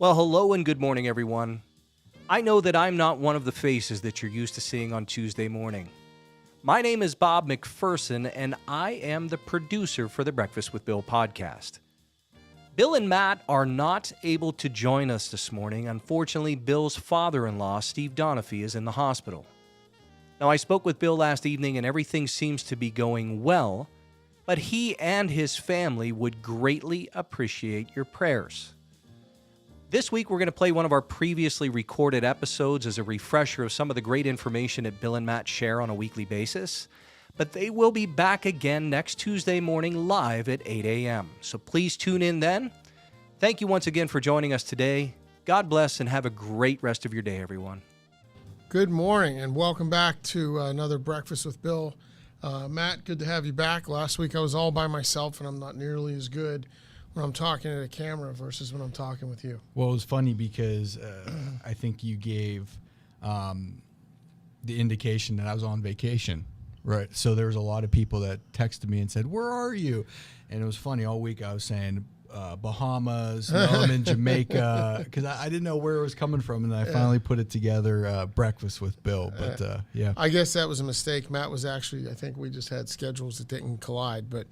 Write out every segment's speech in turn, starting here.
Well, hello and good morning, everyone. I know that I'm not one of the faces that you're used to seeing on Tuesday morning. My name is Bob McPherson, and I am the producer for the Breakfast with Bill podcast. Bill and Matt are not able to join us this morning. Unfortunately, Bill's father-in-law, Steve Donafhy, is in the hospital. Now, I spoke with Bill last evening, and everything seems to be going well, but he and his family would greatly appreciate your prayers. This week, we're going to play one of our previously recorded episodes as a refresher of some of the great information that Bill and Matt share on a weekly basis. But they will be back again next Tuesday morning live at 8 a.m. So please tune in then. Thank you once again for joining us today. God bless and have a great rest of your day, everyone. Good morning and welcome back to another Breakfast with Bill. Matt, good to have you back. Last week I was all by myself and I'm not nearly as good when I'm talking at a camera versus when I'm talking with you. Well, it was funny because I think you gave the indication that I was on vacation, right? So there was a lot of people that texted me and said, "Where are you?" And it was funny. All week I was saying Bahamas, no, I'm in Jamaica, because I didn't know where it was coming from, and I finally put it together, Breakfast with Bill. But yeah, I guess that was a mistake. Matt was actually, I think we just had schedules that didn't collide. But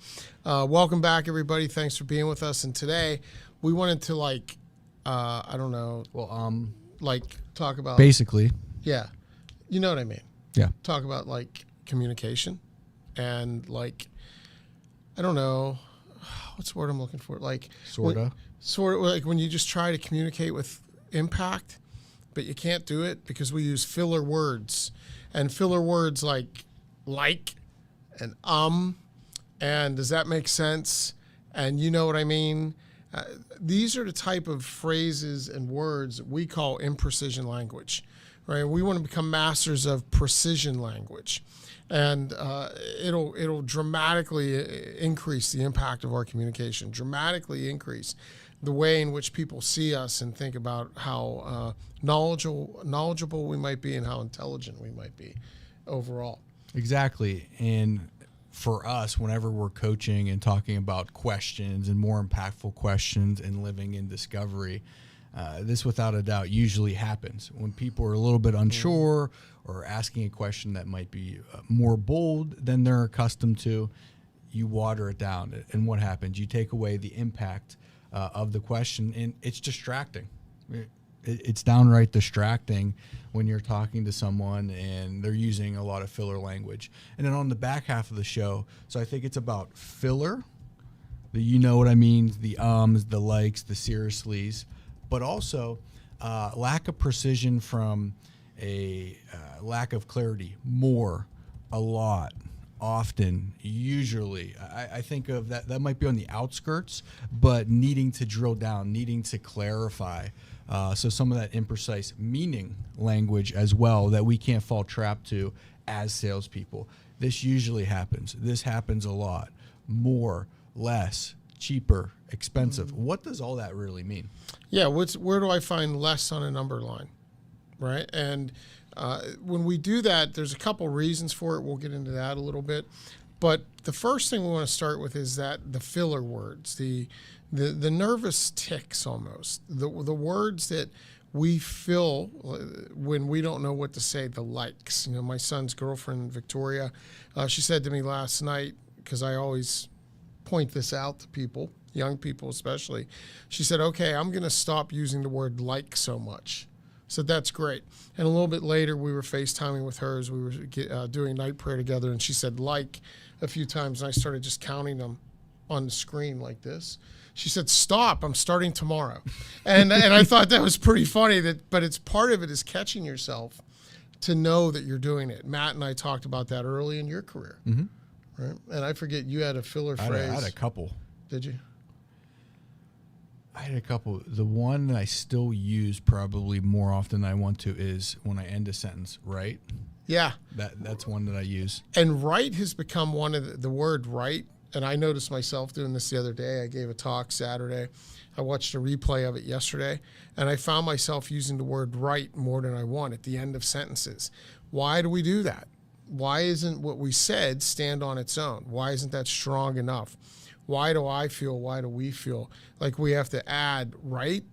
welcome back, everybody. Thanks for being with us. And today we wanted to I don't know, talk about basically, yeah, you know what I mean. Yeah, talk about communication and I don't know. What's the word I'm looking for? Sort of like when you just try to communicate with impact, but you can't do it because we use filler words. And filler words like and and does that make sense? And you know what I mean? These are the type of phrases and words that we call imprecision language, right? We want to become masters of precision language. And it'll dramatically increase the impact of our communication, dramatically increase the way in which people see us and think about how knowledgeable we might be and how intelligent we might be overall. exactly. And for us, whenever we're coaching and talking about questions and more impactful questions and living in discovery, this without a doubt usually happens when people are a little bit unsure or asking a question that might be more bold than they're accustomed to. You water it down, and what happens? You take away the impact of the question, and it's distracting. It's downright distracting when you're talking to someone and they're using a lot of filler language. And then on the back half of the show, so I think it's about filler, the you know what I mean, the ums, the likes, the seriouslys, but also lack of precision from a lack of clarity, more, a lot, often, usually. I think of that might be on the outskirts, but needing to drill down, needing to clarify. So some of that imprecise meaning language as well that we can't fall trap to as salespeople. This usually happens. This happens a lot. More, less, cheaper, expensive. What does all that really mean? Yeah, where do I find less on a number line, right? And when we do that, there's a couple reasons for it. We'll get into that a little bit. But the first thing we want to start with is that the filler words, the nervous tics almost, the words that we feel when we don't know what to say, the likes. You know, my son's girlfriend, Victoria, she said to me last night, because I always point this out to people, young people especially, she said, "Okay, I'm going to stop using the word like so much." So that's great. And a little bit later, we were FaceTiming with her as we were doing night prayer together, and she said like a few times, and I started just counting them on the screen like this. She said, "Stop, I'm starting tomorrow." And I thought that was pretty funny, but it's part of it is catching yourself to know that you're doing it. Matt and I talked about that early in your career. Mm-hmm. Right? And I forget, you had a filler phrase. I had a couple. Did you? I had a couple. The one that I still use probably more often than I want to is when I end a sentence, right? Yeah. That's one that I use. And right has become one of the word right. And I noticed myself doing this the other day. I gave a talk Saturday. I watched a replay of it yesterday. And I found myself using the word right more than I want at the end of sentences. Why do we do that? Why isn't what we said stand on its own? Why isn't that strong enough? Why do I feel, why do we feel like we have to add right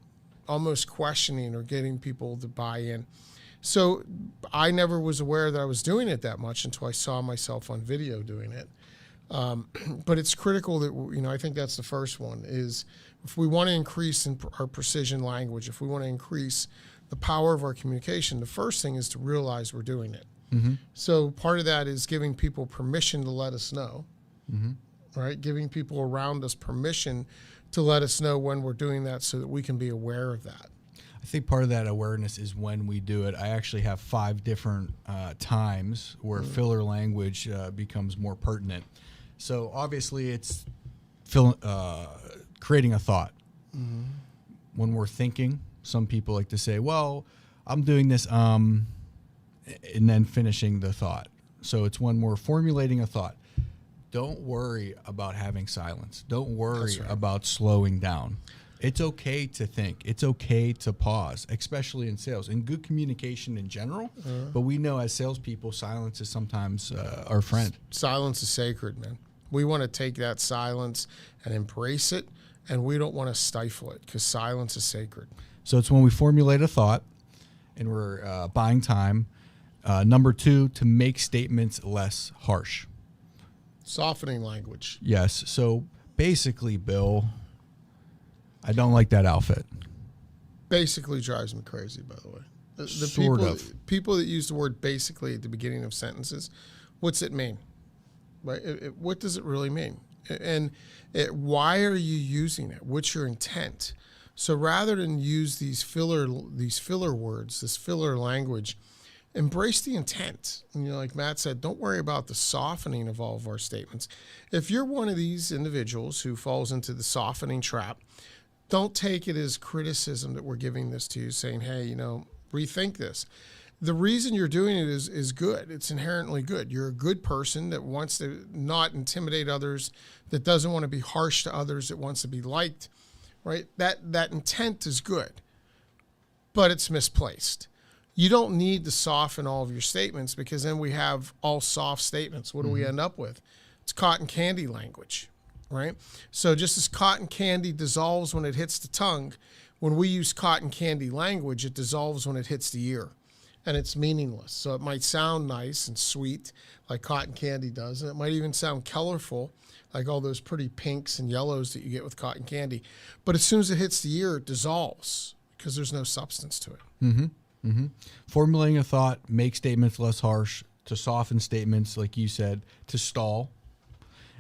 almost questioning or getting people to buy in. So I never was aware that I was doing it that much until I saw myself on video doing it. But it's critical that, I think that's the first one, is if we want to increase in our precision language, if we want to increase the power of our communication, the first thing is to realize we're doing it. Mm-hmm. So part of that is giving people permission to let us know, right? Giving people around us permission to let us know when we're doing that so that we can be aware of that. I think part of that awareness is when we do it. I actually have 5 different times where filler language becomes more pertinent. So obviously it's creating a thought. When we're thinking, some people like to say, well, I'm doing this, and then finishing the thought. So it's when we're formulating a thought. Don't worry about having silence. Don't worry about slowing down. It's okay to think. It's okay to pause, especially in sales and good communication in general. But we know as salespeople, silence is sometimes our friend. Silence is sacred, man. We want to take that silence and embrace it, and we don't want to stifle it because silence is sacred. So it's when we formulate a thought and we're buying time. Number 2, to make statements less harsh. Softening language. Yes. So basically, Bill, I don't like that outfit. Basically drives me crazy, by the way. The Sort people, of. people that use the word basically at the beginning of sentences, what's it mean? Right? What does it really mean? And why are you using it? What's your intent? So rather than use these filler words, this filler language, embrace the intent. And like Matt said, don't worry about the softening of all of our statements. If you're one of these individuals who falls into the softening trap, don't take it as criticism that we're giving this to you, saying, hey, rethink this. The reason you're doing it is good. It's inherently good. You're a good person that wants to not intimidate others, that doesn't want to be harsh to others, that wants to be liked, right? That intent is good, but it's misplaced. You don't need to soften all of your statements because then we have all soft statements. What do we end up with? It's cotton candy language, right? So just as cotton candy dissolves when it hits the tongue, when we use cotton candy language, it dissolves when it hits the ear, and it's meaningless. So it might sound nice and sweet like cotton candy does, and it might even sound colorful like all those pretty pinks and yellows that you get with cotton candy. But as soon as it hits the ear, it dissolves because there's no substance to it. Formulating a thought, make statements less harsh, to soften statements, like you said, to stall,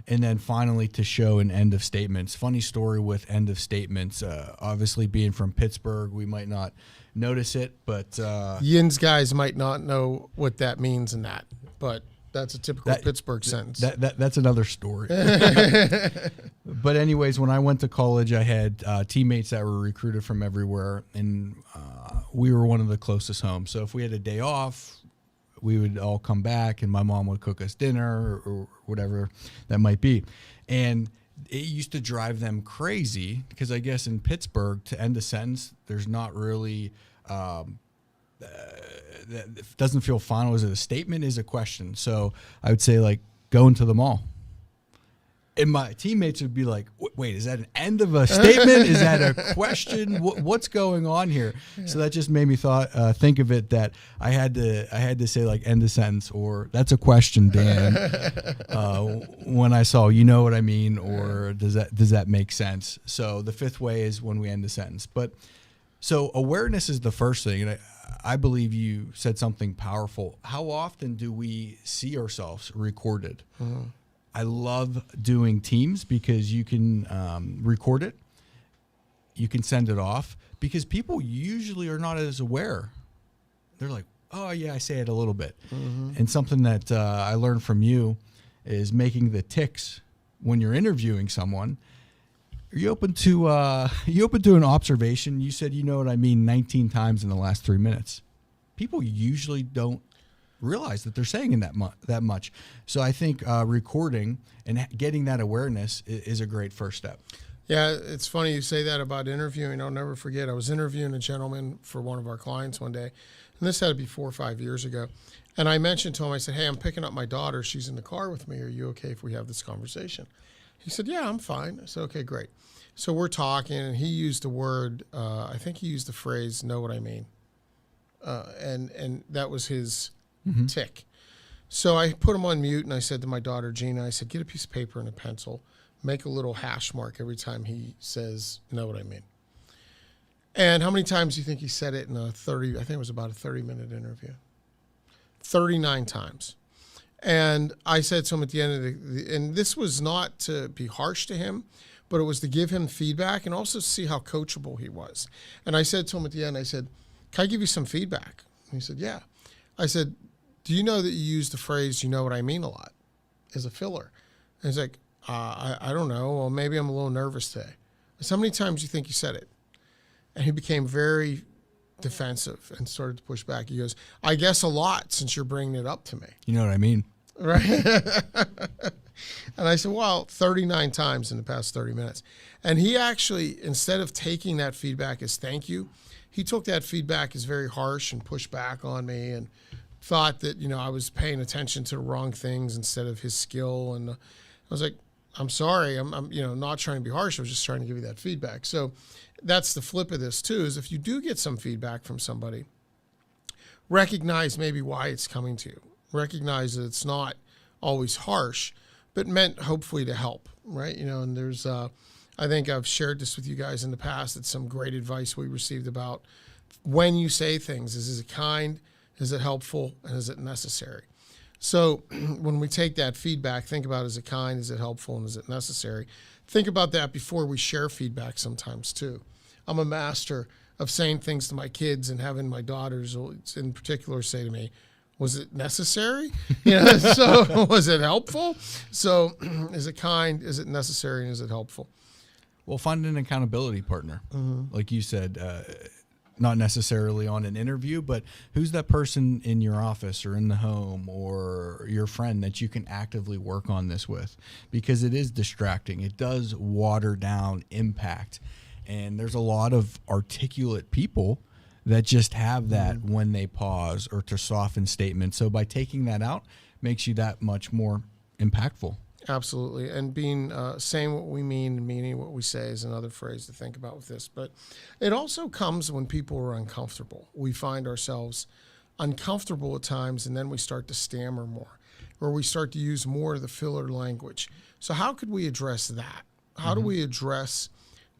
and then finally to show an end of statements. Funny story with end of statements. Obviously, being from Pittsburgh, we might not notice it, but Yin's guys might not know what that means in that, but that's a typical Pittsburgh sentence. That's another story. But anyways, when I went to college, I had teammates that were recruited from everywhere, and we were one of the closest homes. So if we had a day off, we would all come back, and my mom would cook us dinner or whatever that might be. And it used to drive them crazy because I guess in Pittsburgh, to end a sentence, there's not really that doesn't feel final. Is it a statement? Is a question? So I would say, like, go into the mall. And my teammates would be like, wait, is that an end of a statement? Is that a question? What's going on here? Yeah. So that just made me think of it that I had to say, like, end the sentence, or that's a question, Dan. When I saw, you know what I mean, or does that make sense? So the fifth way is when we end the sentence. But so awareness is the first thing. And I believe you said something powerful. How often do we see ourselves recorded? Mm-hmm. I love doing Teams because you can record it. You can send it off because people usually are not as aware. They're like, oh, yeah, I say it a little bit. Mm-hmm. And something that I learned from you is making the ticks when you're interviewing someone. Are you open to an observation? You said, you know what I mean, 19 times in the last 3 minutes. People usually don't realize that they're saying in that much. So I think recording and getting that awareness is a great first step. Yeah, it's funny you say that about interviewing. I'll never forget. I was interviewing a gentleman for one of our clients one day, and this had to be 4 or 5 years ago. And I mentioned to him, I said, hey, I'm picking up my daughter. She's in the car with me. Are you okay if we have this conversation? He said, yeah, I'm fine. I said, okay, great. So we're talking, and he used the word, I think he used the phrase, know what I mean. And that was his tick. So I put him on mute, and I said to my daughter, Gina, I said, get a piece of paper and a pencil, make a little hash mark every time he says, know what I mean. And how many times do you think he said it in I think it was about a 30-minute interview? 39 times. And I said to him at the end of and this was not to be harsh to him, but it was to give him feedback and also see how coachable he was. And I said to him at the end, I said, can I give you some feedback? And he said, yeah. I said, do you know that you use the phrase, you know what I mean, a lot as a filler? And he's like, I don't know. Well, maybe I'm a little nervous today. I said, how many times do you think you said it? And he became very defensive and started to push back. He goes, I guess a lot, since you're bringing it up to me. You know what I mean? Right. And I said, well, 39 times in the past 30 minutes. And he actually, instead of taking that feedback as thank you, he took that feedback as very harsh and pushed back on me and thought that, I was paying attention to the wrong things instead of his skill. And I was like, I'm sorry. I'm not trying to be harsh. I was just trying to give you that feedback. So that's the flip of this too, is if you do get some feedback from somebody, recognize maybe why it's coming to you. Recognize that it's not always harsh, but meant hopefully to help, right? And there's, I think I've shared this with you guys in the past. It's some great advice we received about when you say things. Is it kind? Is it helpful? And is it necessary? So when we take that feedback, think about, is it kind? Is it helpful? And is it necessary? Think about that before we share feedback sometimes too. I'm a master of saying things to my kids and having my daughters in particular say to me, was it necessary? So was it helpful? So is it kind? Is it necessary? And is it helpful? Well, find an accountability partner. Like you said, not necessarily on an interview, but who's that person in your office or in the home or your friend that you can actively work on this with? Because it is distracting. It does water down impact. And there's a lot of articulate people that just have that when they pause or to soften statements. So by taking that out, makes you that much more impactful. Absolutely. And being saying what we mean and meaning what we say is another phrase to think about with this. But it also comes when people are uncomfortable. We find ourselves uncomfortable at times, and then we start to stammer more, or we start to use more of the filler language. So how could we address that? How do we address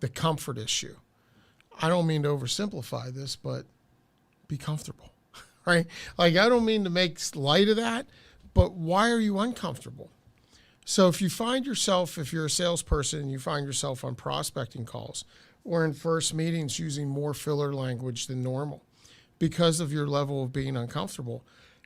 the comfort issue? I don't mean to oversimplify this, but be comfortable, right? Like, I don't mean to make light of that, but why are you uncomfortable? So if you find yourself, if you're a salesperson and you find yourself on prospecting calls or in first meetings using more filler language than normal because of your level of being uncomfortable,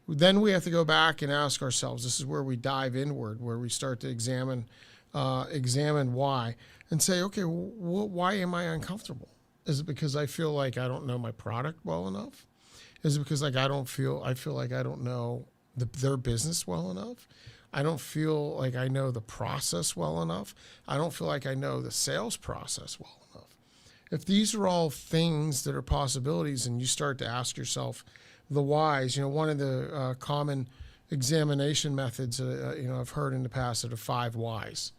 then we have to go back and ask ourselves, this is where we dive inward, where we start to examine why and say, okay, why am I uncomfortable? Is it because I feel like I don't know my product well enough? Is it because I feel like I don't know their business well enough? I don't feel like I know the process well enough. I don't feel like I know the sales process well enough. If these are all things that are possibilities and you start to ask yourself the whys, one of the common examination methods I've heard in the past are the 5 whys.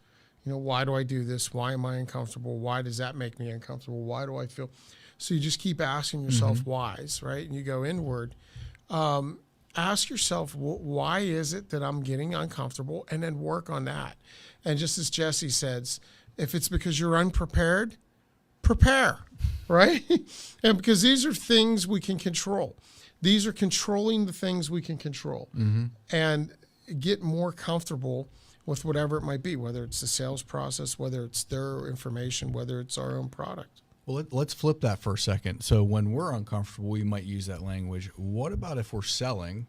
Why do I do this? Why am I uncomfortable? Why does that make me uncomfortable? Why do I feel? So you just keep asking yourself whys, right? And you go inward. Ask yourself, why is it that I'm getting uncomfortable? And then work on that. And just as Jesse says, if it's because you're unprepared, prepare, right? And because these are things we can control. These are controlling the things we can control. And get more comfortable with whatever it might be, whether it's the sales process, whether it's their information, whether it's our own product. Well, let's flip that for a second. So when we're uncomfortable, we might use that language. What about if we're selling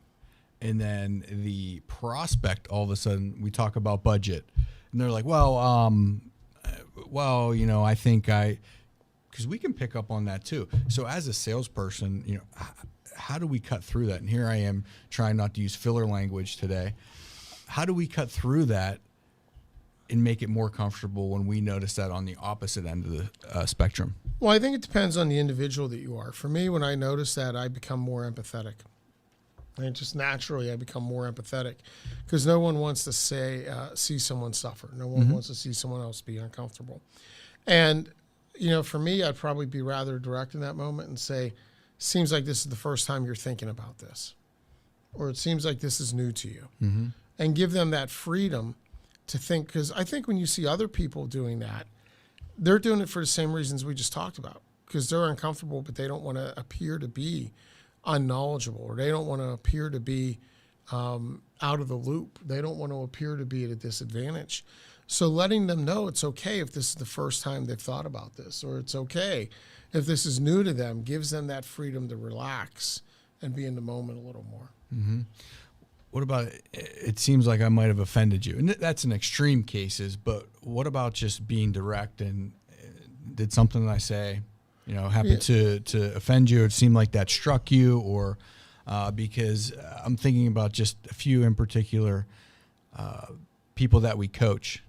and then the prospect, all of a sudden we talk about budget and they're like, I think because we can pick up on that too. So as a salesperson, how do we cut through that? And here I am trying not to use filler language today. How do we cut through that and make it more comfortable when we notice that on the opposite end of the spectrum? Well, I think it depends on the individual that you are. For me, when I notice that, I become more empathetic. And just naturally, I become more empathetic because no one wants to see someone suffer. No one wants to see someone else be uncomfortable. And, for me, I'd probably be rather direct in that moment and say, seems like this is the first time you're thinking about this, or it seems like this is new to you. Mm-hmm. And give them that freedom to think, because I think when you see other people doing that, they're doing it for the same reasons we just talked about, because they're uncomfortable, but they don't want to appear to be unknowledgeable, or they don't want to appear to be out of the loop. They don't want to appear to be at a disadvantage. So letting them know it's okay if this is the first time they've thought about this, or it's okay if this is new to them, gives them that freedom to relax and be in the moment a little more. Mm-hmm. What about, it seems like I might have offended you, and that's in extreme cases, but what about just being direct and did something that I say, happen to offend you? It seemed like that struck you, or because I'm thinking about just a few in particular people that we coach.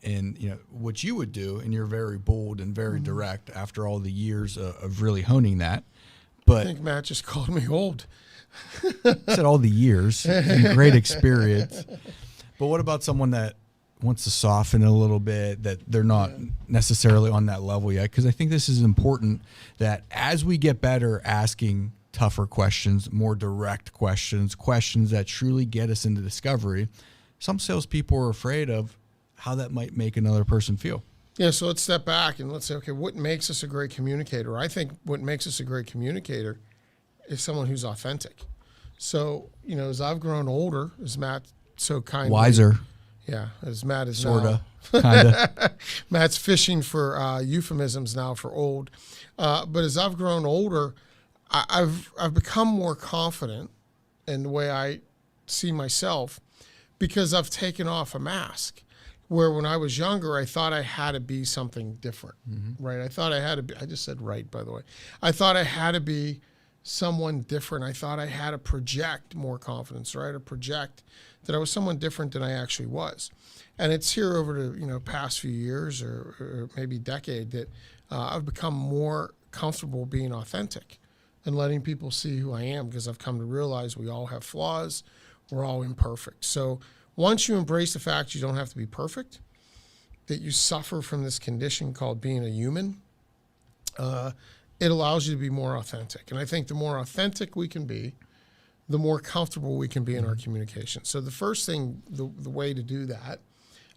And, what you would do, and you're very bold and very direct after all the years of really honing that. But I think Matt just called me old. I said all the years and great experience. But what about someone that wants to soften a little bit, that they're not necessarily on that level yet? Because I think this is important, that as we get better asking tougher questions, more direct questions that truly get us into discovery, some salespeople are afraid of how that might make another person feel. Yeah, so let's step back and let's say, okay, what makes us a great communicator? I think what makes us a great communicator is someone who's authentic. So, as I've grown older, as Matt so kindly... Wiser. Yeah, as Matt is Sorta, now... kinda. Matt's fishing for euphemisms now for old. But as I've grown older, I've become more confident in the way I see myself, because I've taken off a mask. Where when I was younger, I thought I had to be something different, right? I thought I had to be, I just said right, by the way. I thought I had to be someone different. I thought I had to project more confidence, right? Or project that I was someone different than I actually was. And it's here over the past few years or maybe decade that I've become more comfortable being authentic and letting people see who I am, because I've come to realize we all have flaws. We're all imperfect. So once you embrace the fact you don't have to be perfect, that you suffer from this condition called being a human, it allows you to be more authentic. And I think the more authentic we can be, the more comfortable we can be in our communication. So the first thing, the way to do that,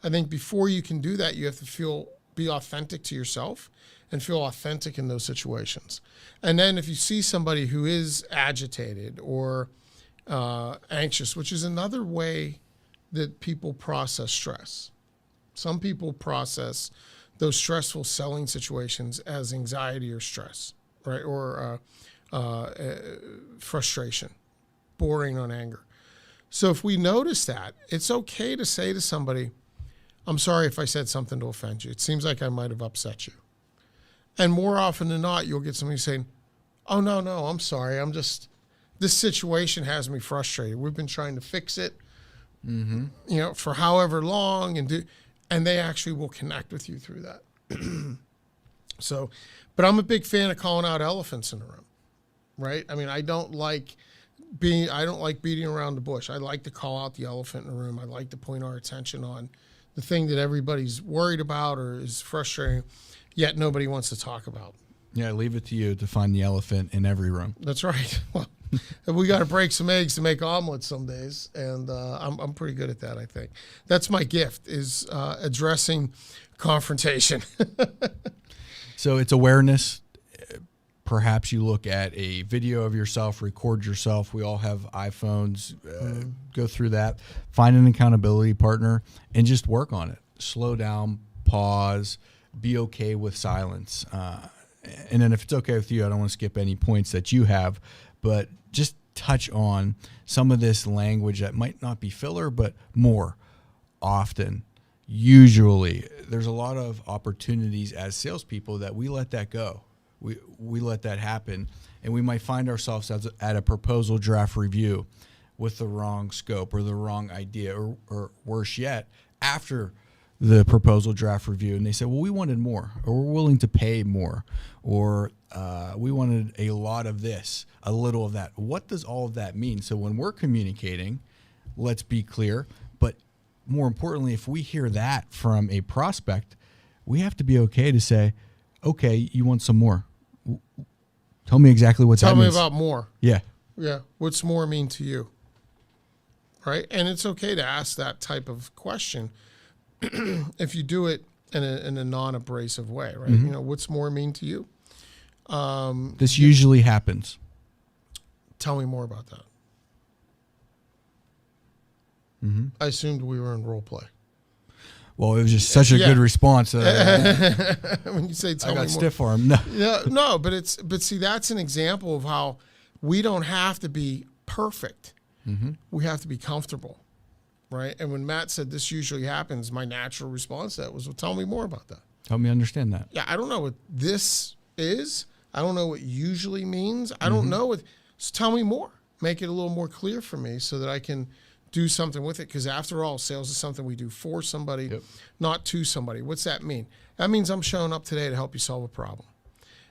I think before you can do that, you have to be authentic to yourself and feel authentic in those situations. And then if you see somebody who is agitated or anxious, which is another way that people process stress. Some people process those stressful selling situations as anxiety or stress, right? Or frustration, bordering on anger. So if we notice that, it's okay to say to somebody, I'm sorry if I said something to offend you. It seems like I might have upset you. And more often than not, you'll get somebody saying, oh, no, I'm sorry. This situation has me frustrated. We've been trying to fix it. For however long, and they actually will connect with you through that. So, but I'm a big fan of calling out elephants in the room, right? I mean, I don't like beating around the bush. I like to call out the elephant in the room. I like to point our attention on the thing that everybody's worried about or is frustrating, yet nobody wants to talk about. Yeah, I leave it to you to find the elephant in every room. That's right. Well, we got to break some eggs to make omelets some days, and I'm pretty good at that, I think. That's my gift, is addressing confrontation. So it's awareness. Perhaps you look at a video of yourself, record yourself. We all have iPhones. Go through that. Find an accountability partner and just work on it. Slow down, pause, be okay with silence. And then if it's okay with you, I don't want to skip any points that you have, but just touch on some of this language that might not be filler, but more often. Usually, there's a lot of opportunities as salespeople that we let that go. We let that happen, and we might find ourselves at a proposal draft review with the wrong scope or the wrong idea, or worse yet, after the proposal draft review, and they say, well, we wanted more, or we're willing to pay more, or we wanted a lot of this, a little of that. What does all of that mean? So when we're communicating, let's be clear, but more importantly, if we hear that from a prospect, we have to be okay to say, okay, you want some more. Tell me exactly what that Tell me means. about more. Yeah. Yeah. What's more mean to you? Right. And it's okay to ask that type of question if you do it in a non-abrasive way, right? Mm-hmm. You know, what's more mean to you? This usually happens. Tell me more about that. Mm-hmm. I assumed we were in role play. Well, it was just such a good response. When you say tell I got me more. stiff arm. No. Yeah, no, but see, that's an example of how we don't have to be perfect. Mm-hmm. We have to be comfortable, right? And when Matt said this usually happens, my natural response to that was, well, tell me more about that. Help me understand that. Yeah, I don't know what this is. I don't know what usually means. I don't know what. So tell me more. Make it a little more clear for me so that I can do something with it. Because after all, sales is something we do for somebody, not to somebody. What's that mean? That means I'm showing up today to help you solve a problem.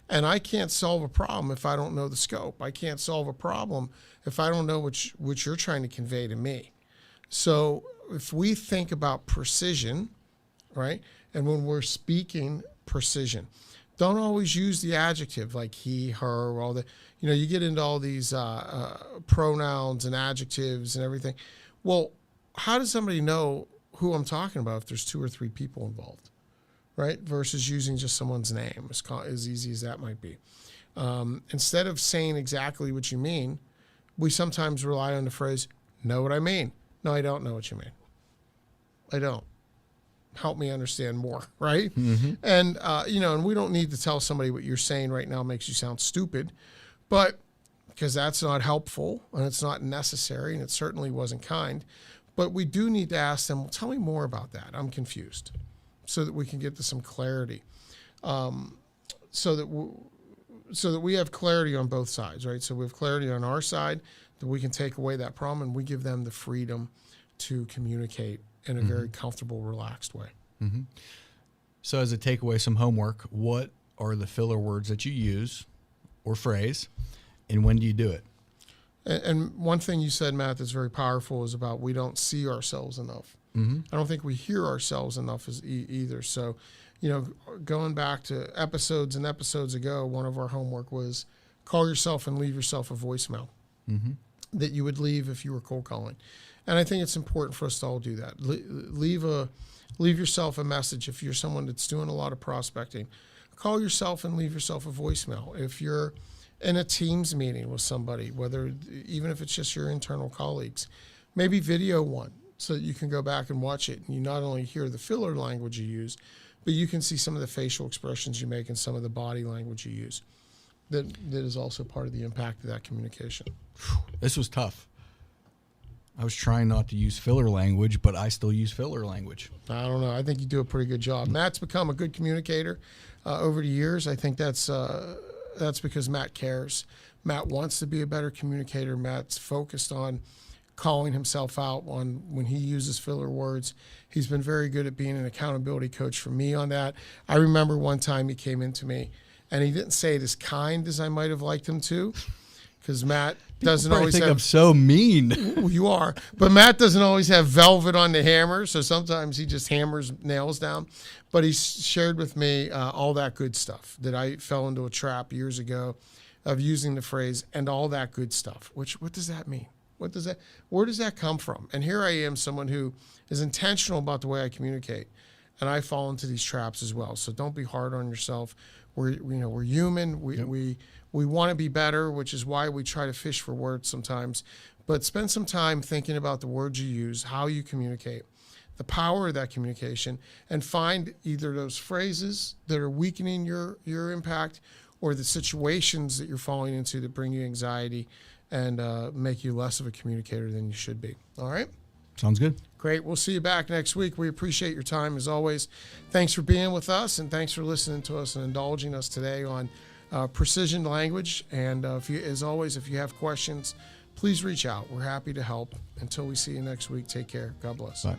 And I can't solve a problem if I don't know the scope. I can't solve a problem if I don't know what you're trying to convey to me. So if we think about precision, right? And when we're speaking precision, don't always use the adjective like he, her, all the, you get into all these pronouns and adjectives and everything. Well, how does somebody know who I'm talking about if there's 2 or 3 people involved, right? Versus using just someone's name, as easy as that might be. Instead of saying exactly what you mean, we sometimes rely on the phrase, know what I mean. No, I don't know what you mean. I don't. Help me understand more, right? Mm-hmm. And, and we don't need to tell somebody what you're saying right now makes you sound stupid, but because that's not helpful and it's not necessary and it certainly wasn't kind. But we do need to ask them, well, tell me more about that. I'm confused, so that we can get to some clarity, so that we have clarity on both sides, right? So we have clarity on our side that we can take away that problem, and we give them the freedom to communicate in a very comfortable, relaxed way. Mm-hmm. So as a takeaway, some homework, what are the filler words that you use or phrase, and when do you do it? And one thing you said, Matt, that's very powerful is about we don't see ourselves enough. Mm-hmm. I don't think we hear ourselves enough as either. So, going back to episodes and episodes ago, one of our homework was call yourself and leave yourself a voicemail that you would leave if you were cold calling. And I think it's important for us to all do that. Leave yourself a message. If you're someone that's doing a lot of prospecting, call yourself and leave yourself a voicemail. If you're in a Teams meeting with somebody, even if it's just your internal colleagues, maybe video one so that you can go back and watch it. And you not only hear the filler language you use, but you can see some of the facial expressions you make and some of the body language you use. That is also part of the impact of that communication. This was tough. I was trying not to use filler language, but I still use filler language. I don't know. I think you do a pretty good job. Matt's become a good communicator over the years. I think that's because Matt cares. Matt wants to be a better communicator. Matt's focused on calling himself out on when he uses filler words. He's been very good at being an accountability coach for me on that. I remember one time he came into me, and he didn't say it as kind as I might have liked him to, because Matt doesn't always think have. I'm so mean. You are, but Matt doesn't always have velvet on the hammer, so sometimes he just hammers nails down. But he shared with me all that good stuff that I fell into a trap years ago of using the phrase "and all that good stuff." What does that mean? Where does that come from? And here I am, someone who is intentional about the way I communicate, and I fall into these traps as well. So don't be hard on yourself. We're human. We want to be better, which is why we try to fish for words sometimes. But spend some time thinking about the words you use, how you communicate, the power of that communication, and find either those phrases that are weakening your impact or the situations that you're falling into that bring you anxiety and make you less of a communicator than you should be. All right? Sounds good. Great. We'll see you back next week. We appreciate your time as always. Thanks for being with us, and thanks for listening to us and indulging us today on precision language. And as always, if you have questions, please reach out. We're happy to help. Until we see you next week, take care. God bless. Bye.